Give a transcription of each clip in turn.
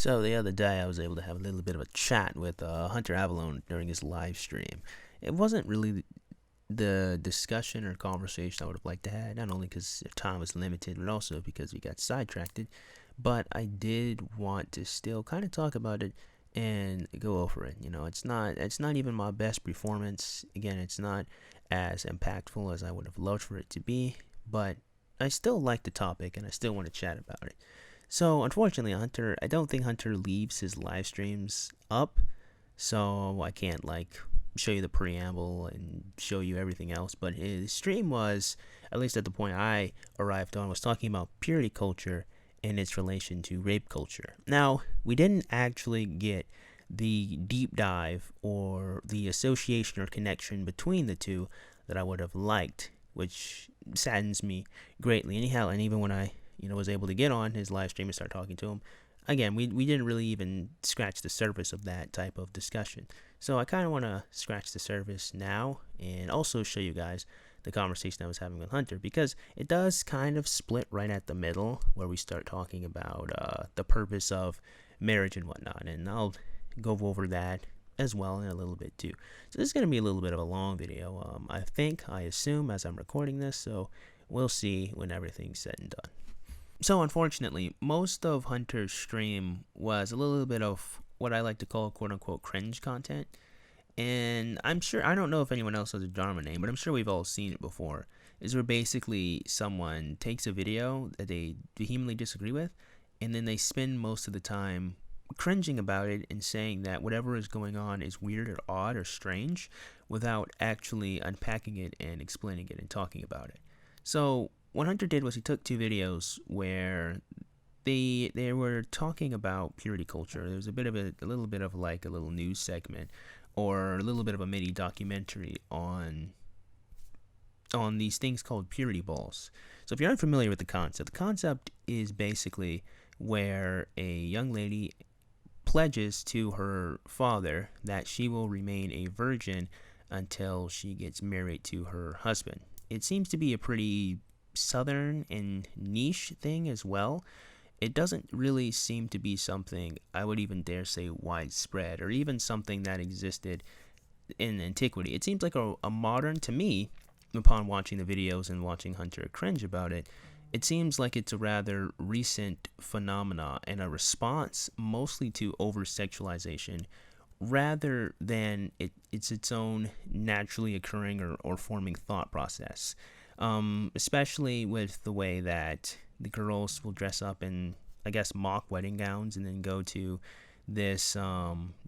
So the other day, I was able to have a little bit of a chat with Hunter Avalone during his live stream. It wasn't really the discussion or conversation I would have liked to have, not only because time was limited, but also because we got sidetracked. But I did want to still kind of talk about it and go over it. It's not even my best performance. Again, it's not as impactful as I would have loved for it to be, but I still like the topic and I still want to chat about it. So unfortunately, I don't think Hunter leaves his live streams up, so I can't like show you the preamble and show you everything else. But his stream was, at least at the point I arrived on, was talking about purity culture and its relation to rape culture. Now, we didn't actually get the deep dive or the association or connection between the two that I would have liked, which saddens me greatly. Anyhow, and even when I was able to get on his live stream and start talking to him, again, we didn't really even scratch the surface of that type of discussion. So I kind of want to scratch the surface now and also show you guys the conversation I was having with Hunter, because it does kind of split right at the middle where we start talking about the purpose of marriage and whatnot. And I'll go over that as well in a little bit too. So this is going to be a little bit of a long video. I assume, as I'm recording this, so we'll see when everything's said and done. So unfortunately, most of Hunter's stream was a little bit of what I like to call quote unquote cringe content. And I don't know if anyone else has a drama name, but I'm sure we've all seen it before. Is where basically someone takes a video that they vehemently disagree with, and then they spend most of the time cringing about it and saying that whatever is going on is weird or odd or strange without actually unpacking it and explaining it and talking about it. So what Hunter did was he took two videos where they were talking about purity culture. There was a little bit of like a little news segment or a little bit of a mini documentary on these things called purity balls. So if you're unfamiliar with the concept is basically where a young lady pledges to her father that she will remain a virgin until she gets married to her husband. It seems to be a pretty southern and niche thing as well. It doesn't really seem to be something I would even dare say widespread or even something that existed in antiquity. It seems like a modern, to me, upon watching the videos and watching Hunter cringe about it, it seems like it's a rather recent phenomena and a response mostly to over-sexualization rather than it's its own naturally occurring or forming thought process. Especially with the way that the girls will dress up in, I guess, mock wedding gowns and then go to this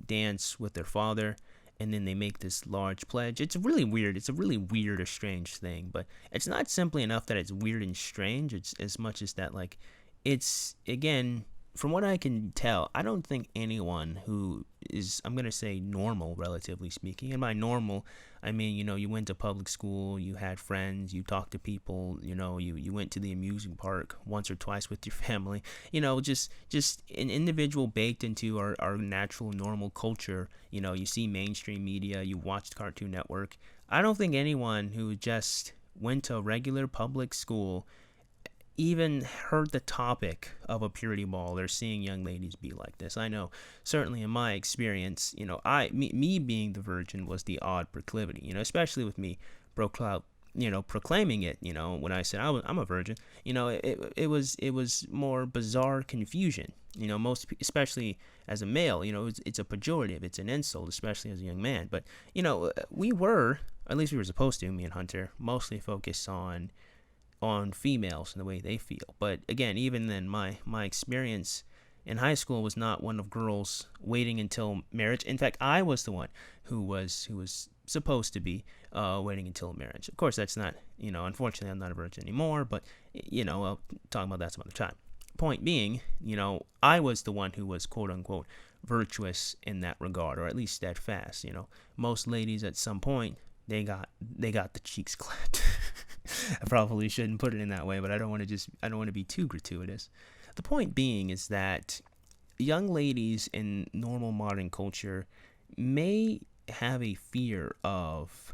dance with their father, and then they make this large pledge. It's really weird. It's a really weird or strange thing, but it's not simply enough that it's weird and strange. It's as much as that, like, it's, again, from what I can tell, I don't think anyone who is, I'm going to say normal, relatively speaking, and by normal, I mean, you went to public school, you had friends, you talked to people, you went to the amusement park once or twice with your family, just an individual baked into our natural, normal culture. You see mainstream media, you watched Cartoon Network. I don't think anyone who just went to a regular public school even heard the topic of a purity ball or seeing young ladies be like this. I know, certainly in my experience, me being the virgin was the odd proclivity, especially with me proclaiming it, when I said I'm a virgin, it was more bizarre confusion, most, especially as a male, it's a pejorative, it's an insult, especially as a young man. But, we were, at least we were supposed to, me and Hunter, mostly focused on females and the way they feel. But again, even then, my experience in high school was not one of girls waiting until marriage. In fact, I was the one who was supposed to be waiting until marriage. Of course, that's not, unfortunately, I'm not a virgin anymore, but, I'll talk about that some other time. Point being, I was the one who was quote unquote virtuous in that regard, or at least steadfast. Most ladies at some point, they got the cheeks clapped. I probably shouldn't put it in that way, but I don't want to be too gratuitous. The point being is that young ladies in normal modern culture may have a fear of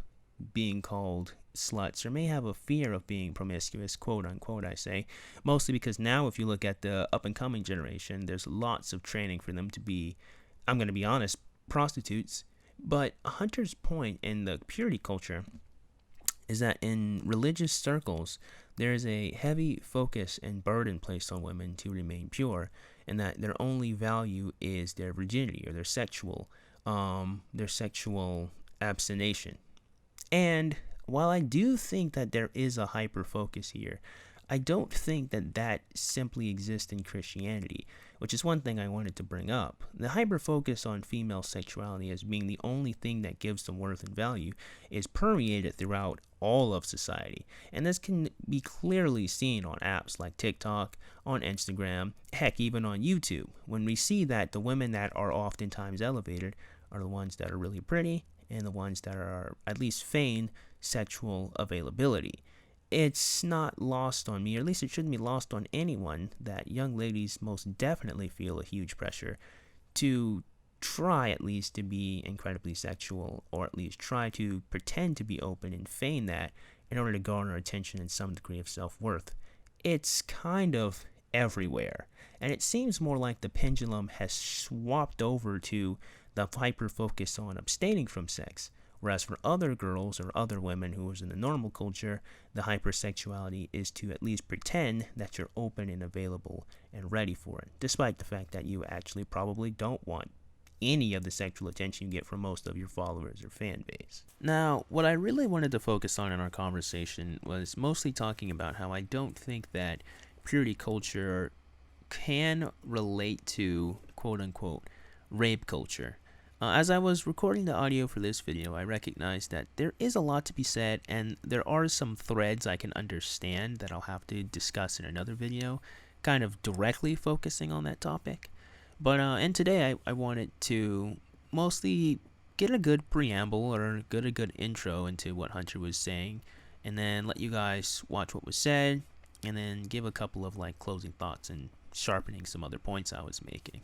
being called sluts or may have a fear of being promiscuous, quote unquote, I say, mostly because now if you look at the up and coming generation, there's lots of training for them to be, I'm going to be honest, prostitutes. But Hunter's point in the purity culture is that in religious circles, there is a heavy focus and burden placed on women to remain pure, and that their only value is their virginity or their sexual abstination. And while I do think that there is a hyper focus here, I don't think that that simply exists in Christianity, which is one thing I wanted to bring up. The hyper focus on female sexuality as being the only thing that gives them worth and value is permeated throughout all of society, and this can be clearly seen on apps like TikTok, on Instagram, heck, even on YouTube, when we see that the women that are oftentimes elevated are the ones that are really pretty and the ones that are at least feign sexual availability. It's not lost on me, or at least it shouldn't be lost on anyone, that young ladies most definitely feel a huge pressure to try at least to be incredibly sexual, or at least try to pretend to be open and feign that in order to garner attention and some degree of self-worth. It's kind of everywhere, and it seems more like the pendulum has swapped over to the hyper focus on abstaining from sex. Whereas for other girls or other women who is in the normal culture, the hypersexuality is to at least pretend that you're open and available and ready for it, despite the fact that you actually probably don't want any of the sexual attention you get from most of your followers or fan base. Now, what I really wanted to focus on in our conversation was mostly talking about how I don't think that purity culture can relate to quote-unquote rape culture. As I was recording the audio for this video, I recognized that there is a lot to be said, and there are some threads I can understand that I'll have to discuss in another video, kind of directly focusing on that topic. But and today I wanted to mostly get a good preamble or a good intro into what Hunter was saying, and then let you guys watch what was said, and then give a couple of like closing thoughts and sharpening some other points I was making.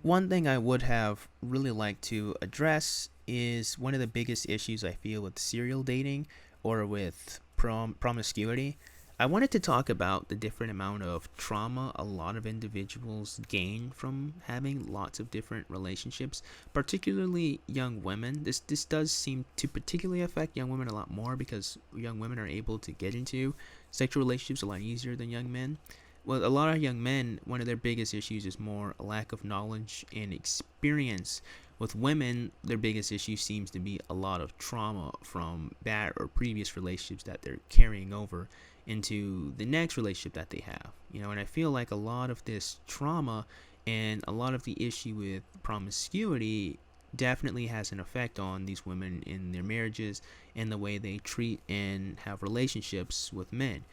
One thing I would have really liked to address is one of the biggest issues I feel with serial dating or with promiscuity. I wanted to talk about the different amount of trauma a lot of individuals gain from having lots of different relationships, particularly young women. This does seem to particularly affect young women a lot more because young women are able to get into sexual relationships a lot easier than young men. Well, a lot of young men, one of their biggest issues is more a lack of knowledge and experience. With women, their biggest issue seems to be a lot of trauma from bad or previous relationships that they're carrying over into the next relationship that they have. And I feel like a lot of this trauma and a lot of the issue with promiscuity definitely has an effect on these women in their marriages and the way they treat and have relationships with men.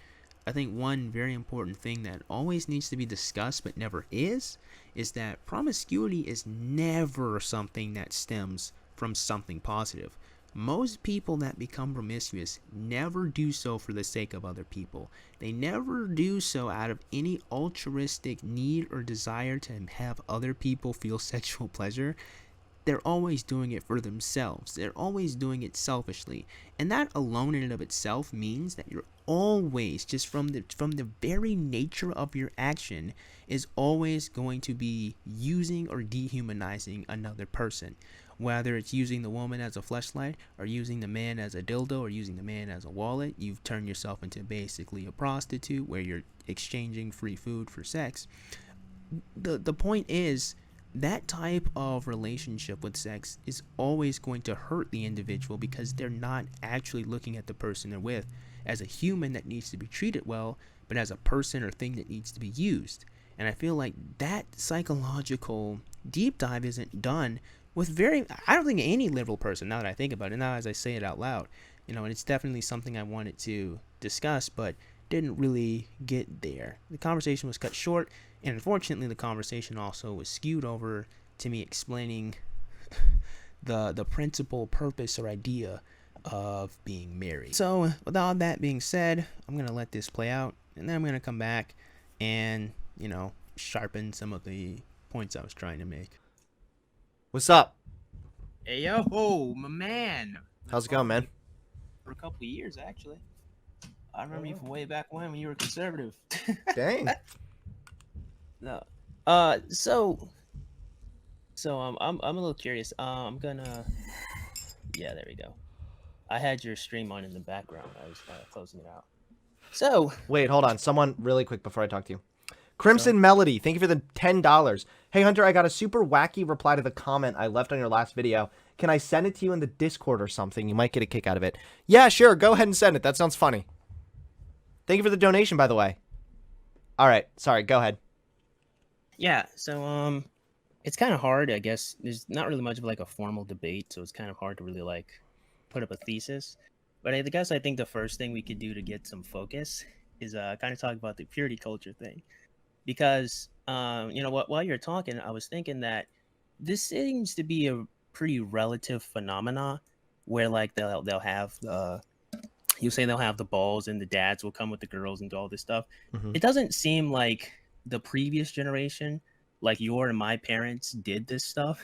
I think one very important thing that always needs to be discussed but never is that promiscuity is never something that stems from something positive. Most people that become promiscuous never do so for the sake of other people. They never do so out of any altruistic need or desire to have other people feel sexual pleasure. They're always doing it for themselves. They're always doing it selfishly. And that alone in and of itself means that you're always, just from the very nature of your action, is always going to be using or dehumanizing another person. Whether it's using the woman as a fleshlight, or using the man as a dildo, or using the man as a wallet, you've turned yourself into basically a prostitute where you're exchanging free food for sex. The point is, that type of relationship with sex is always going to hurt the individual because they're not actually looking at the person they're with as a human that needs to be treated well, but as a person or thing that needs to be used. And I feel like that psychological deep dive isn't done with I don't think any liberal person, now that I think about it, now as I say it out loud, and it's definitely something I wanted to discuss, but didn't really get there. The conversation was cut short, and unfortunately the conversation also was skewed over to me explaining the principal purpose or idea of being married. So with all that being said, I'm going to let this play out, and then I'm going to come back and, sharpen some of the points I was trying to make. What's up? Hey, yo, my man. How's it going, man? for a couple of years, actually. I Oh, remember you wow. from way back when you were conservative. Dang. No. So I'm a little curious. I'm gonna yeah, there we go. I had your stream on in the background. I was closing it out. So Wait, hold on. Someone really quick before I talk to you. sure. Crimson Melody, thank you for the $10. Hey Hunter, I got a super wacky reply to the comment I left on your last video. Can I send it to you in the Discord or something? You might get a kick out of it. Yeah, sure. Go ahead and send it. That sounds funny. Thank you for the donation, by the way. All right. Sorry. Go ahead. Yeah. So it's kind of hard, I guess. There's not really much of like a formal debate, so it's kind of hard to really like put up a thesis. But I guess I think the first thing we could do to get some focus is kind of talk about the purity culture thing, because you know what, while you're talking, I was thinking that this seems to be a pretty relative phenomena where like they'll have you say they'll have the balls and the dads will come with the girls and do all this stuff. Mm-hmm. It doesn't seem like the previous generation, like your and my parents, did this stuff.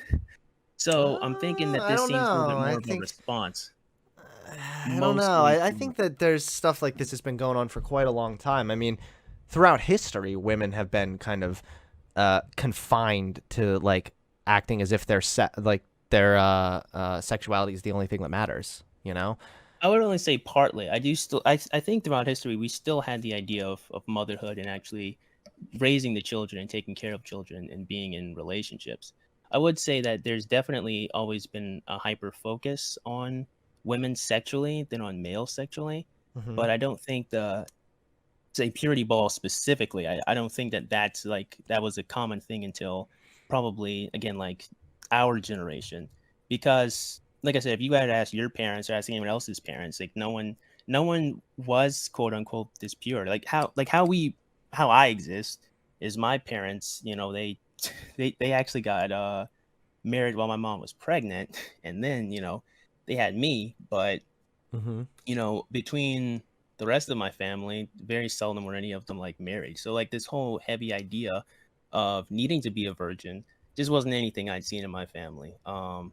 So I'm thinking that I this don't seems a little bit know. more of a response, I don't know. mostly I to think that there's stuff like this has been going on for quite a long time. I mean, throughout history, women have been kind of confined to like acting as if their sexuality is the only thing that matters. You know? I would only say partly. I do still I think throughout history we still had the idea of motherhood and actually raising the children and taking care of children and being in relationships. I would say that there's definitely always been a hyper focus on women sexually than on male sexually. Mm-hmm. But I don't think say purity ball specifically, I don't think that that's like that was a common thing until probably again like our generation, because like I said, if you had to ask your parents or ask anyone else's parents, like no one was quote unquote this pure. How I exist is my parents, you know, they actually got married while my mom was pregnant, and then, you know, they had me. But Mm-hmm. you know, between the rest of my family, very seldom were any of them like married. So like this whole heavy idea of needing to be a virgin just wasn't anything I'd seen in my family. I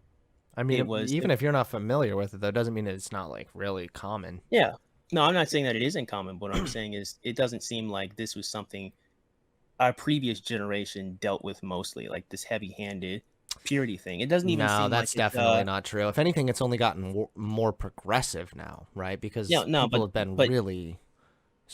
It mean, was even if you're not familiar with it, though, doesn't mean that it's not like really common. yeah. No, I'm not saying that it isn't common. What I'm saying is it doesn't seem like this was something our previous generation dealt with mostly, like this heavy-handed purity thing. It doesn't even No, seem like that's it's definitely not true. If anything, it's only gotten more progressive now, right? Because no, people have been but really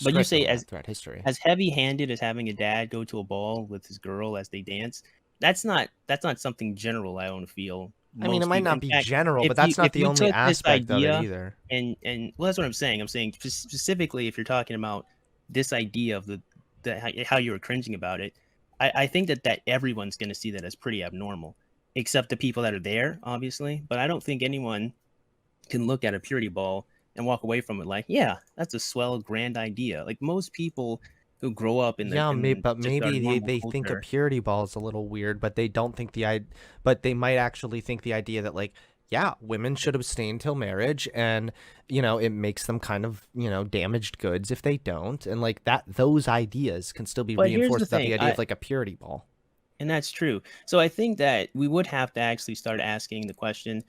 but you strict say on that throughout history. as heavy-handed as having a dad go to a ball with his girl as they dance, that's not something general. I don't feel I mean, it most might people. not In be fact, general, if but that's not the you only took this aspect of it idea either. and well, that's what I'm saying. I'm saying specifically if you're talking about this idea of how you were cringing about it, I think that everyone's going to see that as pretty abnormal, except the people that are there, obviously. But I don't think anyone can look at a purity ball and walk away from it like, yeah, that's a swell, grand idea. Like most people who grow up Yeah, in but just our maybe normal they think a culture. purity ball is a little weird, but they don't think but they might actually think the idea that like, yeah, women should abstain till marriage, and it makes them kind of damaged goods if they don't, and like that, those ideas can still be But here's the reinforced without the thing, idea of like a purity ball. and that's true. So I think that we would have to actually start asking the question,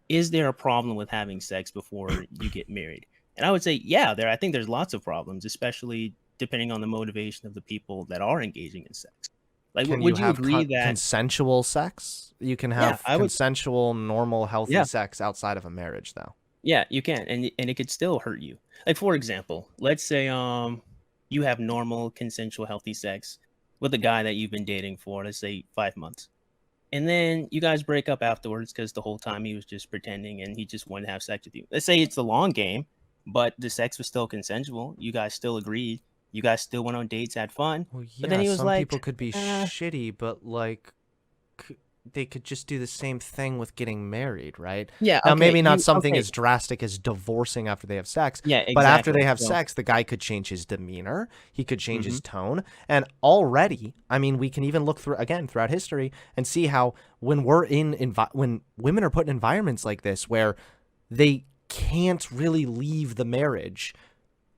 is there a problem with having sex before you get married? And I would say, yeah, I think there's lots of problems, especially depending on the motivation of the people that are engaging in sex. Like, Can you would you have agree that, consensual sex? You can yeah, have I would, consensual, normal, healthy yeah, sex outside of a marriage, though. yeah, you can, and it could still hurt you. Like, for example, let's say you have normal, consensual, healthy sex with a guy that you've been dating for, let's say, 5 months. And then you guys break up afterwards because the whole time he was just pretending and he just wanted to have sex with you. Let's say it's the long game, but the sex was still consensual. You guys still agreed. You guys still went on dates, had fun. Well, But then yeah, he was some like, people could be shitty, but like they could just do the same thing with getting married, right? yeah, Now, okay, maybe not you something okay, as drastic as divorcing after they have sex, yeah, but after exactly. they have So, sex, the guy could change his demeanor, he could change hmm his tone, and already, I mean, we can even look through again throughout history and see how when when women are put in environments like this where they can't really leave the marriage,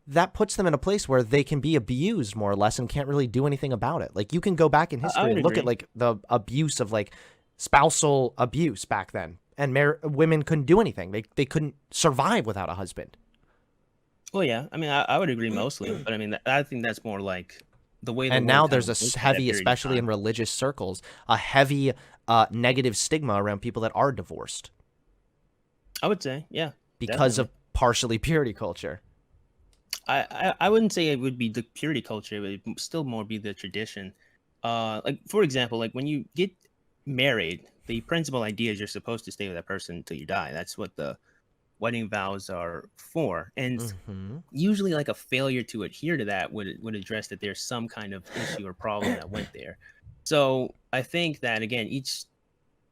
that puts them in a place where they can be abused more or less and can't really do anything about it. Like you can go back in I history would and look at agree. like the abuse of like spousal abuse back then, and women couldn't do anything. They couldn't survive without a husband. Well, yeah. I mean, I would agree mostly, but I mean, I think that's more like the way the And world now kind there's of a worked at that heavy, period of especially in time. religious circles, a heavy negative stigma around people that are divorced I would say, yeah, because definitely. of partially purity culture. I wouldn't say it would be the purity culture. It would still more be the tradition. Like for example, like when you get married, the principal idea is you're supposed to stay with that person until you die. That's what the wedding vows are for. And Hmm. usually, like a failure to adhere to that would address that there's some kind of issue or problem that went there. So I think that again,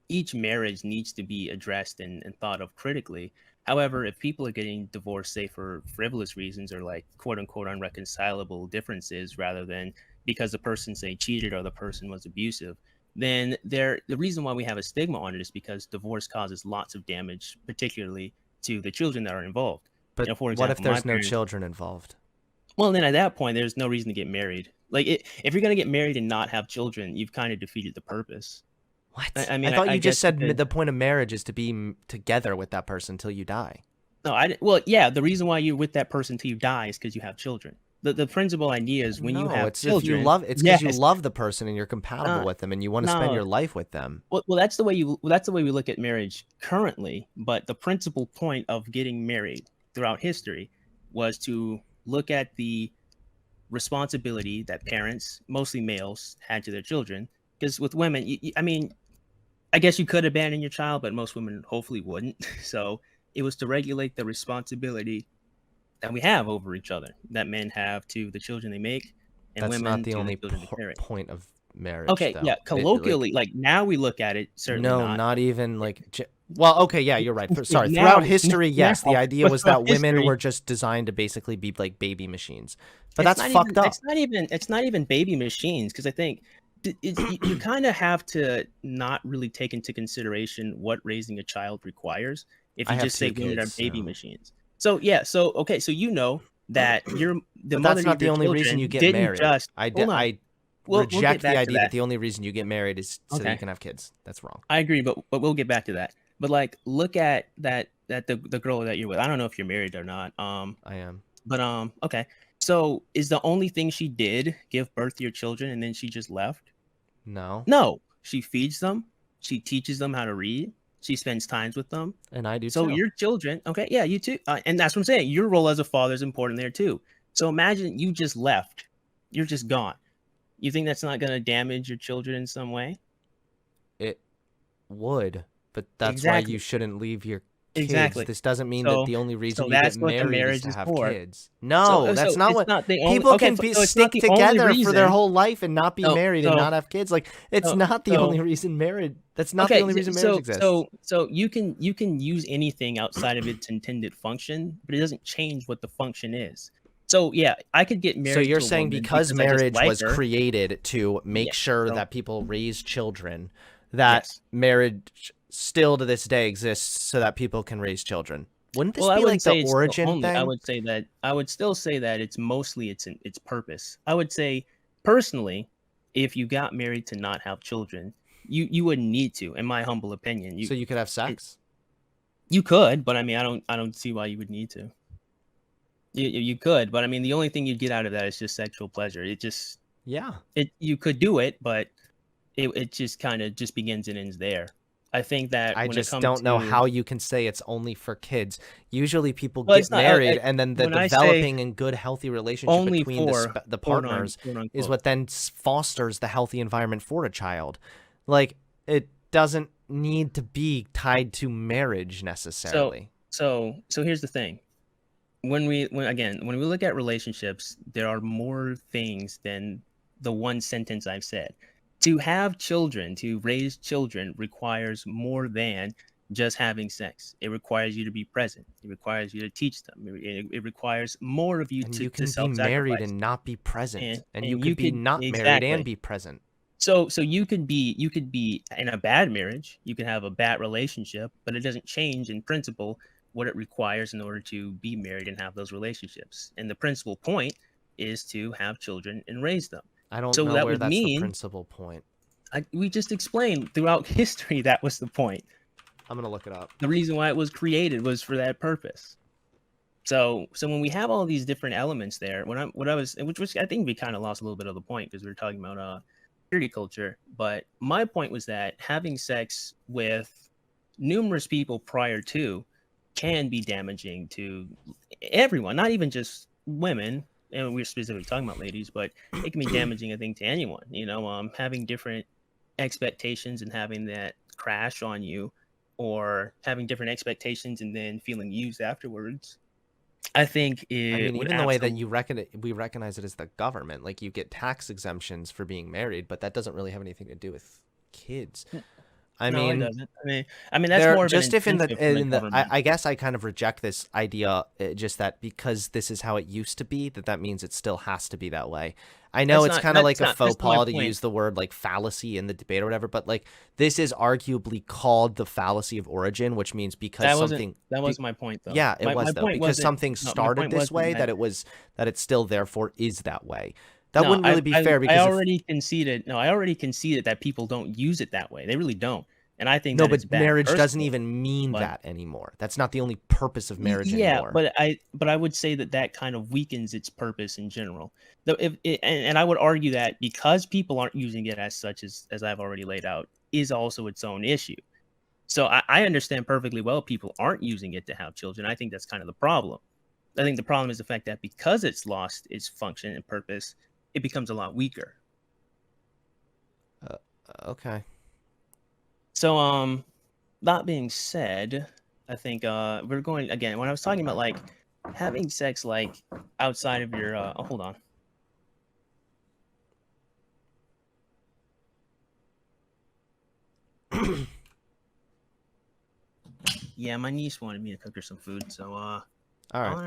each marriage needs to be addressed and thought of critically. However, if people are getting divorced, say for frivolous reasons or like quote unquote unreconcilable differences, rather than because the person say cheated or the person was abusive, then the reason why we have a stigma on it is because divorce causes lots of damage, particularly to the children that are involved. But For what if example, my there's no parents. children involved? Well, then at that point, there's no reason to get married. Like, if you're gonna get married and not have children, you've kind of defeated the purpose. What? I I mean, thought I you just guess you said could. the point of marriage is to be together with that person till you die. No, well, yeah, the reason why you're with that person till you die is because you have children. The principal idea is when you No, have it's if you children. love. It's because you Yes. love the person and you're compatible Uh, with them and you want to spend no. your life with them. Well, that's the way that's the way we look at marriage currently. But the principal point of getting married throughout history was to look at the responsibility that parents, mostly males, had to their children. Because with women, I mean, I guess you could abandon your child, but most women hopefully wouldn't. So it was to regulate the responsibility that we have over each other, that men have to the children they make, and That's not women the to the only children they carry. point of marriage, Okay, yeah, though. It like colloquially, like now we look at it, certainly no, not. not even like. Well, okay, yeah, you're right. Yeah, Sorry. Throughout now, history, now, yes, the idea but was throughout that women history, were just designed to basically be like baby machines. But that's fucked up. it's not even baby machines because I think you kind of have to not really take into consideration what raising a child requires if I you have just say two women are kids, baby so. machines. So yeah, so okay, so you know that the But mother that's not of the your only reason you children get didn't married. just hold on. I We'll get reject the back to idea that that. the only reason you get married is so that you Okay, can have kids. That's wrong. I agree, but we'll get back to that. But like, look at that the girl that you're with. I don't know if you're married or not. I am. But okay. So is the only thing she did give birth to your children and then she just left? No. No, she feeds them. She teaches them how to read. She spends times with them. And I do So too. your children, okay, yeah, you too, and that's what I'm saying. Your role as a father is important there too. So imagine you just left. You're just gone. You think that's not going to damage your children in some way? It would, but that's why you Exactly. shouldn't leave your kids. Exactly. This doesn't mean that So the only reason so you get that's what the married is marriage to is have for. kids. No, that's So not it's what not the only people okay. can be So it's not stick the only together for their reason. whole life and not be So married and so not have kids. Like it's so not the only so reason married. That's not the okay. only reason marriage exists. So you can use anything outside of its intended function, but it doesn't change what the function is. So yeah, I could get So married you're to a saying woman because because I just marriage like was her. created to make Yeah. sure So that people raise children, that yes. marriage still to this day exists so that people can raise children. Wouldn't this Well, I be wouldn't like the say it's the origin only. thing? I would still say that it's mostly its purpose. I would say personally, if you got married to not have children, you wouldn't need to, in my humble opinion. So you could have It, sex? you could, but I mean, I don't see why you would need to. You could, but I mean, the only thing you'd get out of that is just sexual pleasure. Yeah. You could do it, but it just kind of just begins and ends there. I think that I when it just comes don't know to how you can say it's only for kids. Usually people well, get it's not married and then the when I say developing and good healthy relationship only between for the partners quote is unquote. what then fosters the healthy environment for a child. Like it doesn't need to be tied to marriage So necessarily. so here's the thing. When we look at relationships, there are more things than the one sentence I've said. To have children, to raise children requires more than just having sex. It requires you to be present. It requires you to teach them. It requires more of you And you to can be married self-sacrifice. and not be present. And you And could you be could not married and exactly. be present. So you could be in a bad marriage, you could have a bad relationship, but it doesn't change in principle what it requires in order to be married and have those relationships. And the principal point is to have children and raise them. I don't So know that where would that's the mean principal point. we just explained throughout history that was the point. I'm going to look it up. The reason why it was created was for that purpose. So when we have all these different elements there, what I was, which I think we kind of lost a little bit of the point because we were talking about purity culture. But my point was that having sex with numerous people prior to can be damaging to everyone, not even just women. And we're specifically talking about ladies, but it can be damaging, I think, to anyone. Having different expectations and having that crash on you, or having different expectations and then feeling used afterwards, I think I it mean, would even the way that absolutely. you reckon it, we recognize it as the government, like you get tax exemptions for being married, but that doesn't really have anything to do with kids. I No, it mean, doesn't. I mean that's there more of an just if in incentive from the the government. I guess I kind of reject this idea, just that because this is how it used to be, that means it still has to be that way. I know it's kind of like That's a not faux that's not my pas to point. use the word like fallacy in the debate or whatever, but like this is arguably called the fallacy of origin, which means because something That wasn't my point though. yeah, it My was though. point Because wasn't something no, my started point this wasn't way, that. that it still therefore is that way. That No, wouldn't really be fair I because if already conceded. No, I already conceded that people don't use it that way. They really don't, and I think no, that it's but bad marriage doesn't personally. even mean But that anymore. That's not the only purpose of marriage yeah, anymore. but I would say that that kind of weakens its purpose in general. Though if it, and I would argue that because people aren't using it as such, as I've already laid out, is also its own issue. So I understand perfectly well people aren't using it to have children. I think that's kind of the problem. I think the problem is the fact that because it's lost its function and purpose, it becomes a lot weaker. Uh, okay. So that being said, I think we're going again when I was talking about like having sex like outside of your oh, hold on. Yeah, my niece wanted me to cook her some food, so All right.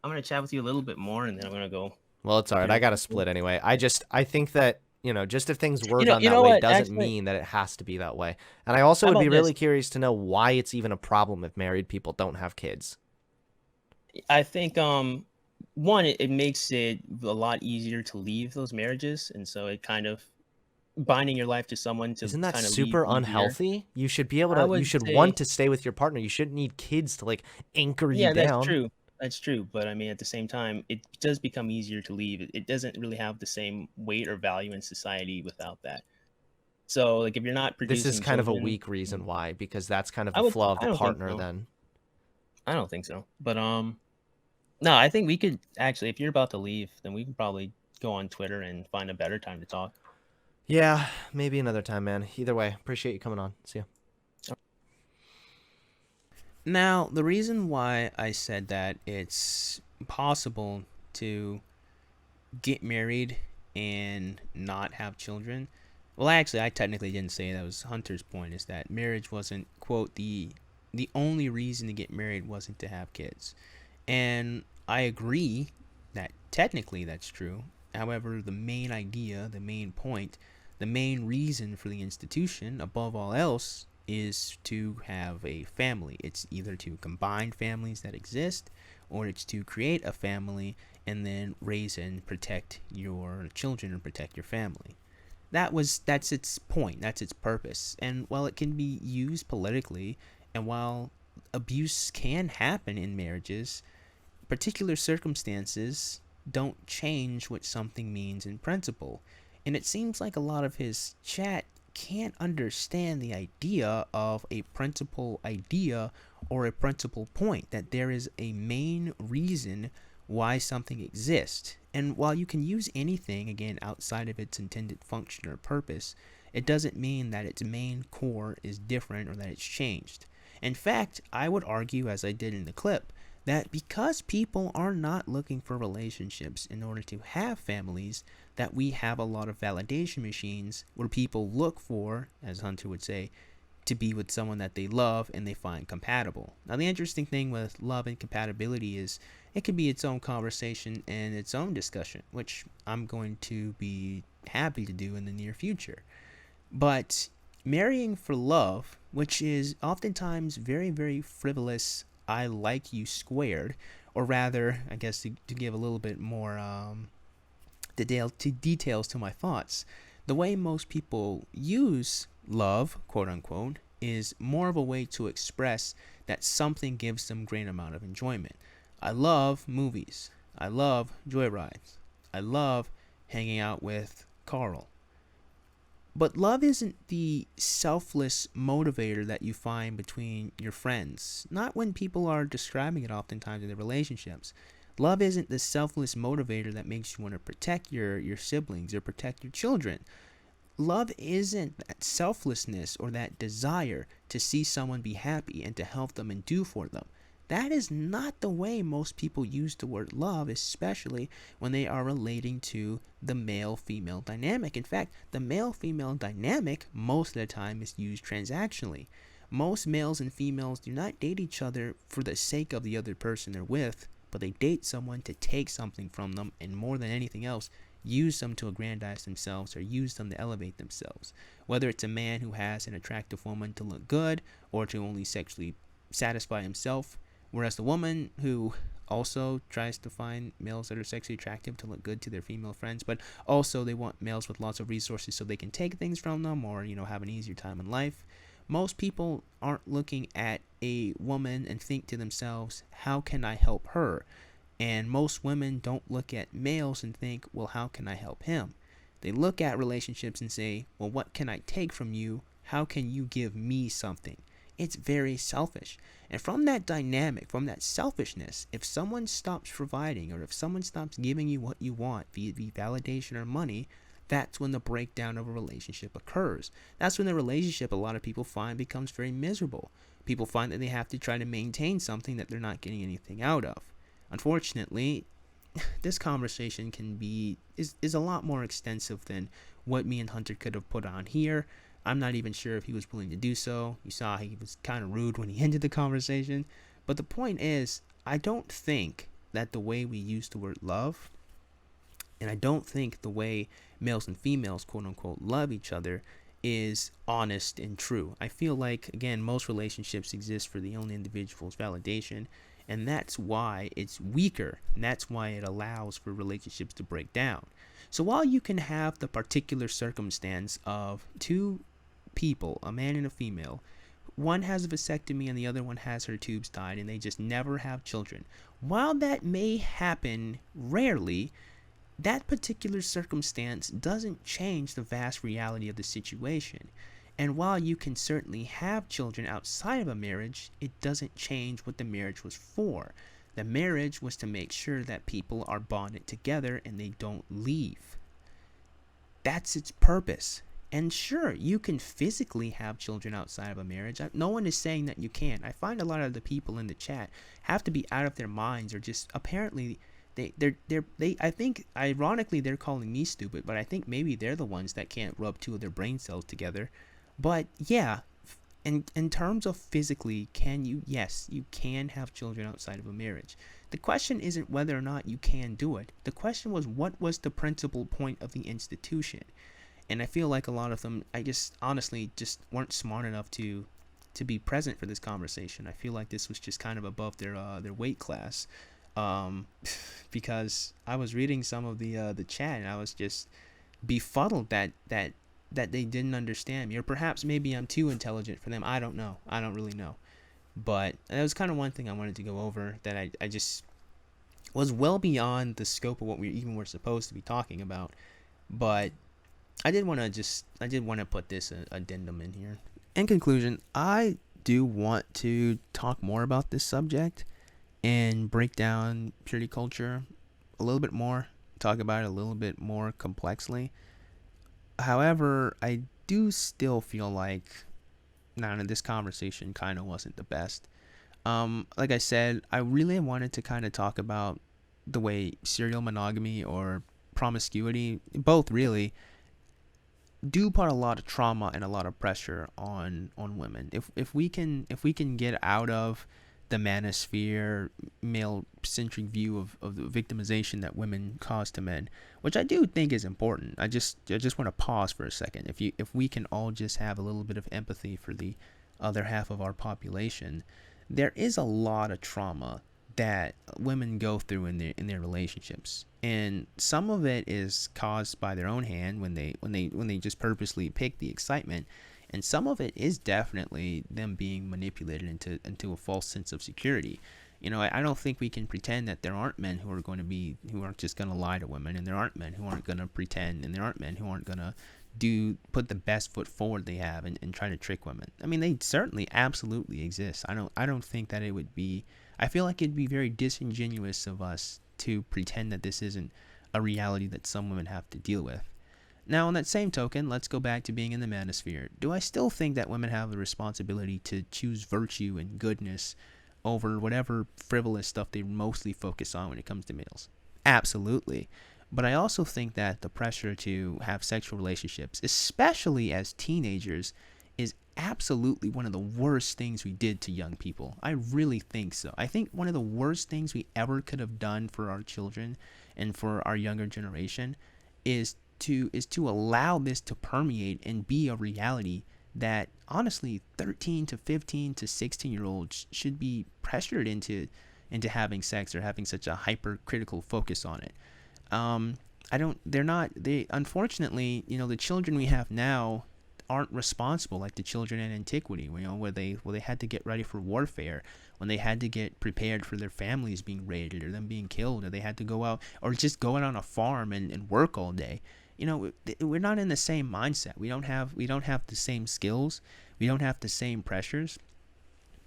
I'm gonna chat with you a little bit more, and then I'm gonna go Well, it's all right. do I got to some food. split anyway. I think that, just if things were done You that know way what? doesn't Actually, mean that it has to be that way. And I also how would about be this? really curious to know why it's even a problem if married people don't have kids. I think one, it makes it a lot easier to leave those marriages, and so it kind of binding your life to someone to Isn't that kind of leave super easier. unhealthy? You should be able I to, you would should want say, to stay with your partner. You shouldn't need kids to like anchor you yeah, that's down. true. That's true. But I mean, at the same time, it does become easier to leave. It doesn't really have the same weight or value in society without that. So, like, if you're not This is producing kind of a children, weak reason why, because that's kind of I the would. flaw of I the don't think partner so. then. I don't think so. But no, I think we could actually, if you're about to leave, then we can probably go on Twitter and find a better time to talk. Yeah, maybe another time, man. Either way, appreciate you coming on. See ya. Now, the reason why I said that it's possible to get married and not have children, well, actually, I technically didn't say that. Was Hunter's point, is that marriage wasn't, quote, the only reason to get married wasn't to have kids. And I agree that technically that's true. However, the main idea, the main point, the main reason for the institution, above all else, is to have a family. It's either to combine families that exist, or it's to create a family and then raise and protect your children and protect your family. That's its point, that's its purpose. And while it can be used politically, and while abuse can happen in marriages, particular circumstances don't change what something means in principle. And it seems like a lot of his chat can't understand the idea of a principal idea or a principal point, that there is a main reason why something exists. And while you can use anything, again, outside of its intended function or purpose, it doesn't mean that its main core is different or that it's changed. In fact, I would argue, as I did in the clip, that because people are not looking for relationships in order to have families, that we have a lot of validation machines where people look for, as Hunter would say, to be with someone that they love and they find compatible. Now, the interesting thing with love and compatibility is it can be its own conversation and its own discussion, which I'm going to be happy to do in the near future. But marrying for love, which is oftentimes very, very frivolous, I like you squared, or rather, I guess to give a little bit more details to my thoughts, the way most people use love, quote unquote, is more of a way to express that something gives them great amount of enjoyment. I love movies. I love joyrides. I love hanging out with Carl. But love isn't the selfless motivator that you find between your friends. Not when people are describing it oftentimes in their relationships. Love isn't the selfless motivator that makes you want to protect your siblings or protect your children. Love isn't that selflessness or that desire to see someone be happy and to help them and do for them. That is not the way most people use the word love, especially when they are relating to the male female dynamic. In fact, the male female dynamic most of the time is used transactionally. Most males and females do not date each other for the sake of the other person they're with, but they date someone to take something from them, and more than anything else, use them to aggrandize themselves or use them to elevate themselves. Whether it's a man who has an attractive woman to look good or to only sexually satisfy himself, whereas the woman who also tries to find males that are sexually attractive to look good to their female friends, but also they want males with lots of resources so they can take things from them or, have an easier time in life. Most people aren't looking at a woman and think to themselves, how can I help her? And most women don't look at males and think, well, how can I help him? They look at relationships and say, well, what can I take from you? How can you give me something? It's very selfish. And from that dynamic, from that selfishness, if someone stops providing or if someone stops giving you what you want, be it validation or money, that's when the breakdown of a relationship occurs. That's when the relationship, a lot of people find, becomes very miserable. People find that they have to try to maintain something that they're not getting anything out of. Unfortunately, this conversation is a lot more extensive than what me and Hunter could have put on here. I'm not even sure if he was willing to do so. You saw he was kind of rude when he ended the conversation. But the point is, I don't think that the way we use the word love, and I don't think the way males and females, quote unquote, love each other is honest and true. I feel like, again, most relationships exist for the only individual's validation, and that's why it's weaker, and that's why it allows for relationships to break down. So while you can have the particular circumstance of two people, a man and a female, one has a vasectomy and the other one has her tubes tied and they just never have children, while that may happen rarely, that particular circumstance doesn't change the vast reality of the situation. And while you can certainly have children outside of a marriage, it doesn't change what the marriage was for. The marriage was to make sure that people are bonded together and they don't leave. That's its purpose. And sure, you can physically have children outside of a marriage. No one is saying that you can't. I find a lot of the people in the chat have to be out of their minds or just apparently they I think ironically they're calling me stupid, but I think maybe they're the ones that can't rub two of their brain cells together. But yeah, in terms of physically, yes, you can have children outside of a marriage. The question isn't whether or not you can do it. The question was, what was the principal point of the institution? And I feel like a lot of them, I just honestly just weren't smart enough to be present for this conversation. I feel like this was just kind of above their weight class, because I was reading some of the chat and I was just befuddled that they didn't understand me, or perhaps maybe I'm too intelligent for them. I don't know. I don't really know. But that was kind of one thing I wanted to go over that I just was well beyond the scope of what we even were supposed to be talking about. But I did want to put this addendum in here. In conclusion, I do want to talk more about this subject and break down purity culture a little bit more, talk about it a little bit more complexly. However, I do still feel like this conversation kind of wasn't the best. Like I said, I really wanted to kind of talk about the way serial monogamy or promiscuity, both really, do put a lot of trauma and a lot of pressure on women. If we can get out of the manosphere, male-centric view of the victimization that women cause to men, which I do think is important. I just want to pause for a second. If we can all just have a little bit of empathy for the other half of our population, there is a lot of trauma that women go through in their relationships, and some of it is caused by their own hand when they just purposely pick the excitement, and some of it is definitely them being manipulated into a false sense of security. I don't think we can pretend that there aren't men who aren't just going to lie to women, and there aren't men who aren't going to pretend, and there aren't men who aren't going to put the best foot forward they have and try to trick women. I mean, they certainly absolutely exist. I don't think that it would be, I feel like it'd be very disingenuous of us to pretend that this isn't a reality that some women have to deal with. Now, on that same token, let's go back to being in the manosphere. Do I still think that women have the responsibility to choose virtue and goodness over whatever frivolous stuff they mostly focus on when it comes to males? Absolutely. But I also think that the pressure to have sexual relationships, especially as teenagers, is absolutely one of the worst things we did to young people. I really think so. I think one of the worst things we ever could have done for our children and for our younger generation is to allow this to permeate and be a reality that honestly 13 to 15 to 16-year-olds should be pressured into having sex or having such a hypercritical focus on it. Unfortunately, the children we have now aren't responsible like the children in antiquity, where they had to get ready for warfare, when they had to get prepared for their families being raided or them being killed, or they had to go out or just go out on a farm and work all day. We're not in the same mindset. We don't have the same skills. We don't have the same pressures.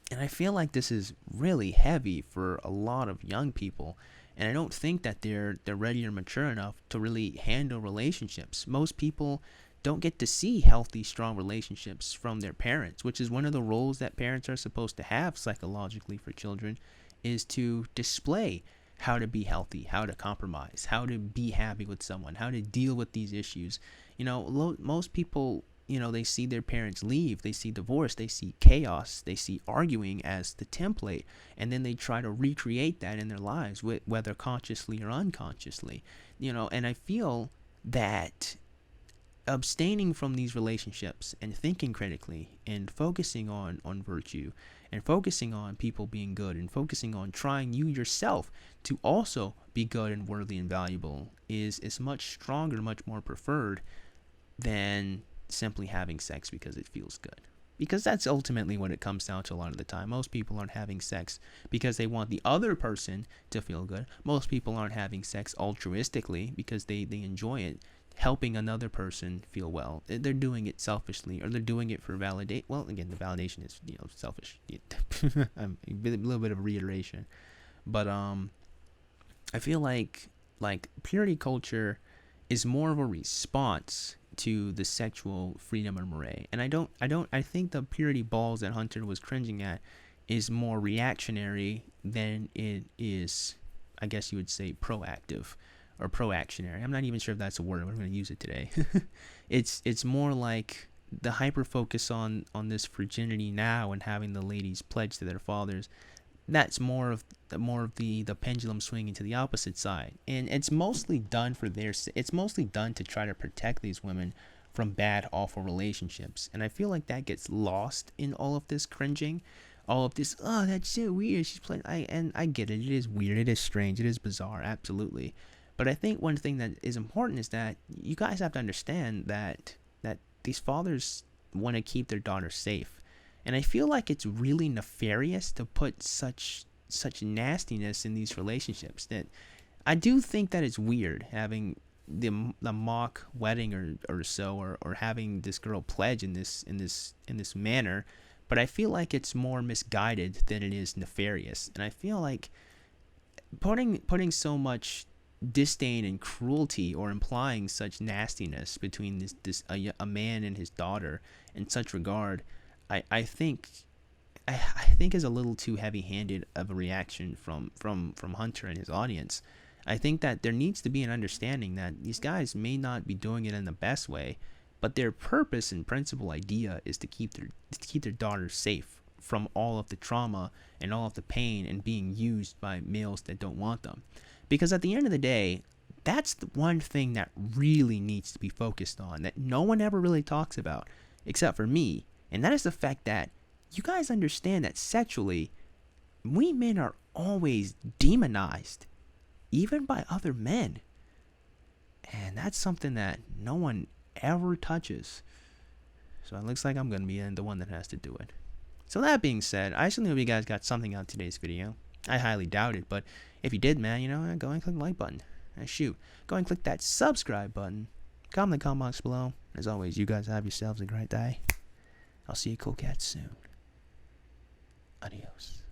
And I feel like this is really heavy for a lot of young people. And I don't think that they're ready or mature enough to really handle relationships. Most people don't get to see healthy, strong relationships from their parents, which is one of the roles that parents are supposed to have psychologically for children, is to display how to be healthy, how to compromise, how to be happy with someone, how to deal with these issues. Most people, they see their parents leave, they see divorce, they see chaos, they see arguing as the template, and then they try to recreate that in their lives, whether consciously or unconsciously. And I feel that abstaining from these relationships and thinking critically and focusing on virtue and focusing on people being good and focusing on trying you yourself to also be good and worthy and valuable is much stronger, much more preferred than simply having sex because it feels good. Because that's ultimately what it comes down to a lot of the time. Most people aren't having sex because they want the other person to feel good. Most people aren't having sex altruistically because they enjoy it, helping another person feel well. They're doing it selfishly, or they're doing it for validate. Well, again, the validation is selfish. A little bit of reiteration, but I feel like purity culture is more of a response to the sexual freedom of Murray. And I think the purity balls that Hunter was cringing at is more reactionary than it is, I guess you would say, proactive or proactionary. I'm not even sure if that's a word, but I'm going to use it today. It's more like the hyper focus on this virginity now and having the ladies pledge to their fathers. That's more of the pendulum swinging to the opposite side, and it's mostly done it's mostly done to try to protect these women from bad, awful relationships. And I feel like that gets lost in all of this cringing, all of this. Oh, that's so weird. She's playing. I get it. It is weird. It is strange. It is bizarre. Absolutely. But I think one thing that is important is that you guys have to understand that these fathers want to keep their daughters safe. And I feel like it's really nefarious to put such nastiness in these relationships. That I do think that it's weird having the mock wedding or so, or having this girl pledge in this manner. But I feel like it's more misguided than it is nefarious. And I feel like putting so much disdain and cruelty, or implying such nastiness between a man and his daughter in such regard, I think is a little too heavy-handed of a reaction from Hunter and his audience. I think that there needs to be an understanding that these guys may not be doing it in the best way, but their purpose and principal idea is to keep their daughters safe from all of the trauma and all of the pain and being used by males that don't want them. Because at the end of the day, that's the one thing that really needs to be focused on, that no one ever really talks about, except for me. And that is the fact that you guys understand that sexually, we men are always demonized, even by other men. And that's something that no one ever touches. So it looks like I'm going to be the one that has to do it. So that being said, I certainly hope you guys got something out of today's video. I highly doubt it, but if you did, man, go and click the like button. Shoot, go and click that subscribe button. Comment in the comment box below. As always, you guys have yourselves a great day. I'll see you cool cats soon. Adios.